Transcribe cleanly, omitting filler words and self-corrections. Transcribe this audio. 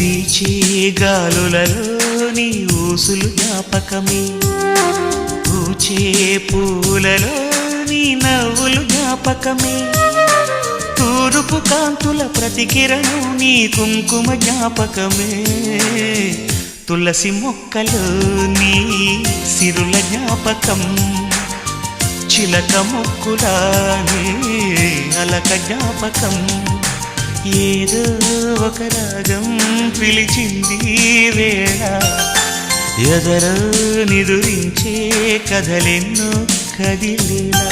వీచే గాలులలో నీ ఊసులు జ్ఞాపకమే, పూచే పూలలో నీ నవ్వులు జ్ఞాపకమే, తూరుపు కాంతుల ప్రతికిరణం నీ కుంకుమ జ్ఞాపకమే, తులసి మొక్కలో నీ సిరుల జ్ఞాపకం, చిలక మొక్కులానే అలక జ్ఞాపకం, ఏదో ఒక రాగం పిలిచింది వేళ, ఎదరో నిదురించే కథలెన్నో కదిలేలా.